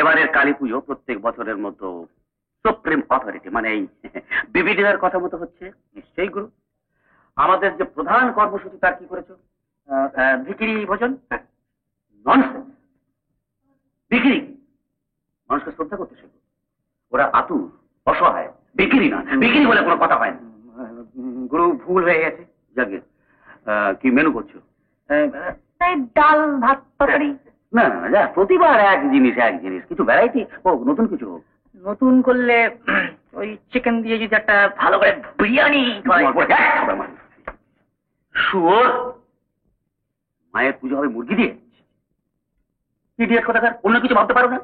এবারের কালী পুজো প্রত্যেক বছরের মতো সুপ্রিম অথরিটি মানে এই বিবিডিআর কথা মতো হচ্ছে। নিশ্চয়ই গুরু, আমাদের যে প্রধান কর্মসূচি তার কি করেছো? ভিখিরি ভোজন। ননসেন্স। ভিখিরি মানুষকে শ্রদ্ধা করতে শেখো। ওরা আতুর, অসহায়, ভিখিরি না। ভিখিরি বলে কোনো কথা হয় না। গুরু, ভুল হয়ে গেছে। যাকে কি মেনু করছো? ডাল, ভাত, তরকারি। না না যা, প্রতিবার এক জিনিস এক জিনিস, কিছু ভ্যারাইটি হোক, নতুন কিছু হোক। নতুন করলে ওই চিকেন দিয়ে যদি একটা ভালো করে বিরিয়ানি। শুয়োর, মায়ের পুজো হবে মুরগি দিয়ে? ইডিয়েট কোথাকার, অন্য কিছু ভাবতে পারো না?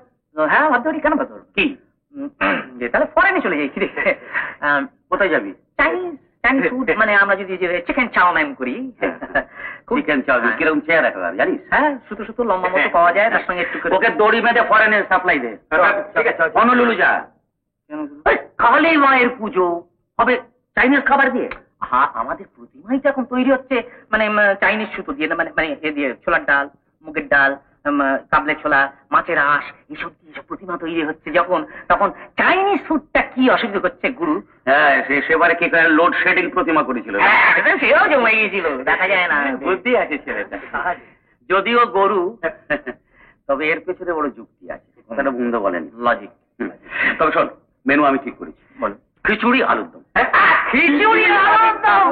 হ্যাঁ ভাবতে পারি, কেন ভাবতে পারো? কি যে তাহলে ফরেনে চলে যাই? কি রে, কোথায় যাবি? চাইনিজ ফুড, মানে আমরা যদি চিকেন চাউমিন করি। চিকেন চাউমিন কিরকম চেয়ার একটা জানিস? হ্যাঁ, শুধু শুধু লম্বা মতো পাওয়া যায়, তার সঙ্গে একটু ওকে দড়ি বেঁধে ফরেনে সাপ্লাই দে। হনলুলু যা। কালী মায়ের পুজো হবে চাইনিজ খাবার দিয়ে? হ্যাঁ, আমাদের প্রতিমাই তো এখন তৈরি হচ্ছে মানে চাইনিজ সুতো দিয়ে, মানে মানে এ দিয়ে ছোলার ডাল, মুগের ডাল, কাবলে ছোলা, মাছের আঁশ, এইসব দিয়ে প্রতিমা তৈরি হচ্ছে যখন, তখন চাইনিজ ফুডটা কি অসুবিধা করছে গুরু? হ্যাঁ, সেবারে কি করে লোডশেডিং প্রতিমা করেছিল, সেও জমে গিয়েছিল, দেখা যায় না। বুদ্ধি আছে ছেলেটা, যদিও গরু, তবে এর পেছনে বড় যুক্তি আছে, কথাটা বন্ধ বলেন, লজিক। তবে শোন, মেনু আমি ঠিক করেছি। বলো। খিচুড়ি আলুর দম। খিচুড়ি আলুর দম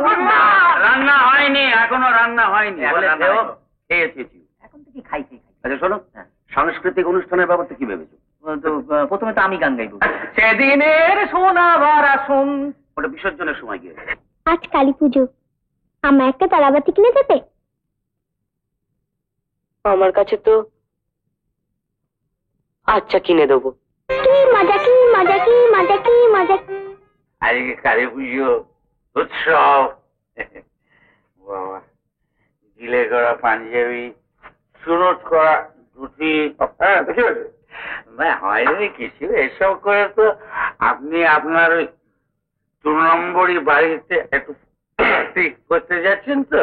রান্না হয়নি, এখনো রান্না হয়নি। খেয়েছি, এখন থেকে খাইছি। আচ্ছা শোনো, সাংস্কৃতিক অনুষ্ঠানের ব্যাপারটা কি ভেবেছো? তো প্রথমে তো আমি গান গাইব, সেদিনের সোনা ভরা সোন, ওটা বিসর্জনের সময় গিয়ে। আজ কালী পুজো, আমার একটা তারাবাতি কিনে দেবে? আমার কাছে তো আচ্ছা কিনে দেবো। কি মজা, কি মজা, কি মজা, কি মজা। আজকে কালী পুজো উৎসব, বাবা, গিলে করা পাঞ্জাবি, চুরট করা ধুতি, হ্যাঁ দেখে হয়নি কিছু। এসব করে তো আপনি আপনার ওই 2 নম্বরই বাড়িতে একটু ঠিক করতে যাচ্ছেন তো।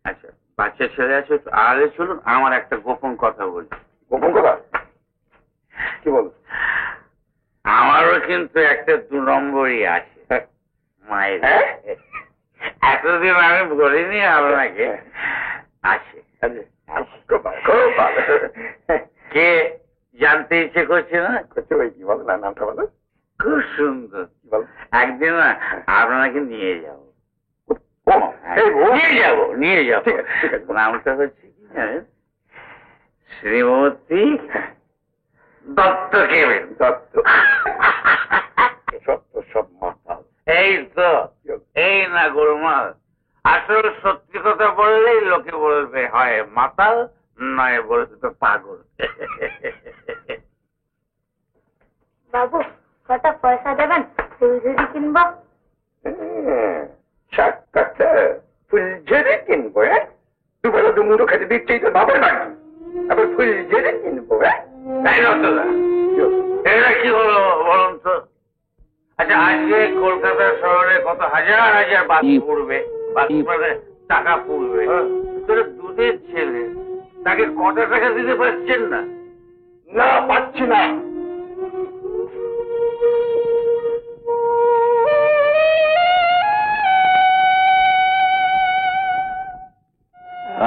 আচ্ছা, বাচ্চা ছেলে আছে, আড়ালে চলুন, আমার একটা গোপন কথা বলছি। গোপন কথা কি বল? আমারও কিন্তু একটা 2 নম্বরই আছে মায়ের। এতদিন আমি বলিনি আপনাকে, আছে। কে জানতে ইচ্ছে করছে না? করছে ভাই, কি বলো না, নামটা বলো। খুব সুন্দর, একদিন না আপনাকে নিয়ে যাবো, নিয়ে যাবো। নামটা হচ্ছে কি জানেন? শ্রীমতী দত্ত কেবেন। দত্ত সব মাতাল। এই তো, এই না গোলমাল। আসলে সত্যি কথা বললেই লোকে বলবে হয় মাতাল, নয় বলবে তো পাগল। বাবু, কটা পয়সা দেবেন? ফুলঝুরি কিনবো। ফুলঝুরি কিনবো? দুবেলা দুমুটো খেতে দিচ্ছেই তো বাবার বাড়ি, আবার ফুলঝুরি কিনবো? এটা কি হলো বলুন তো? আচ্ছা, আজকে কলকাতা শহরে কত হাজার হাজার বাস পড়বে, টাকা পড়বে, দুধের ছেলে তাকে কটা টাকা দিতে পারছেন না? না, পাচ্ছি না।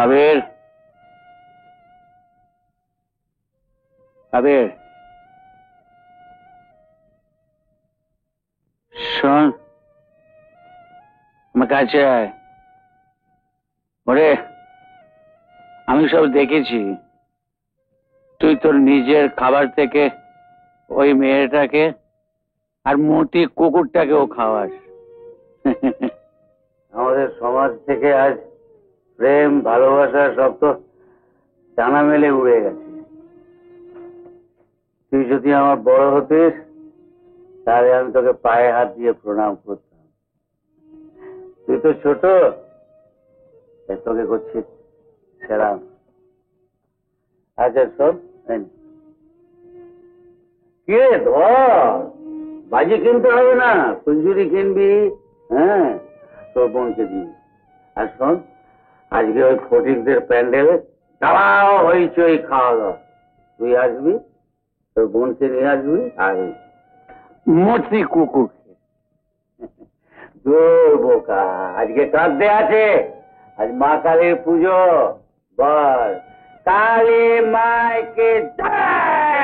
আবির, আবির শোন, আমার কাছে আয়। ওরে, আমি সব দেখেছি, তুই তোর নিজের খাবার থেকে ওই মেয়েটাকে আর মতি কুকুরটাকেও খাওয়াস। আমাদের সমাজ থেকে আজ প্রেম ভালোবাসা সব তো ডানা মেলে উড়ে গেছে। তুই যদি আমার বড় হতিস, তাহলে আমি তোকে পায়ে হাত দিয়ে প্রণাম করতাম। তুই তো ছোট, তোকে করছি সেরাম। আচ্ছা শোন, কে ধর, বাজি কিনতে হবে না, ফুলঝুরি কিনবি, হ্যাঁ তোর বোনকে দিবি। আর শোন, আজকে ওই ফটিকদের প্যান্ডেলে দাঁড়াও হইচই খাওয়া দাওয়া, তুই আসবি, তোর বোনকে নিয়ে আসবি, আর মতি কুকুরকে। দূর বোকা, আজকে কাঁদতে আছে, আজ মা কালীর পুজো। বল কালী মাইকে জয়।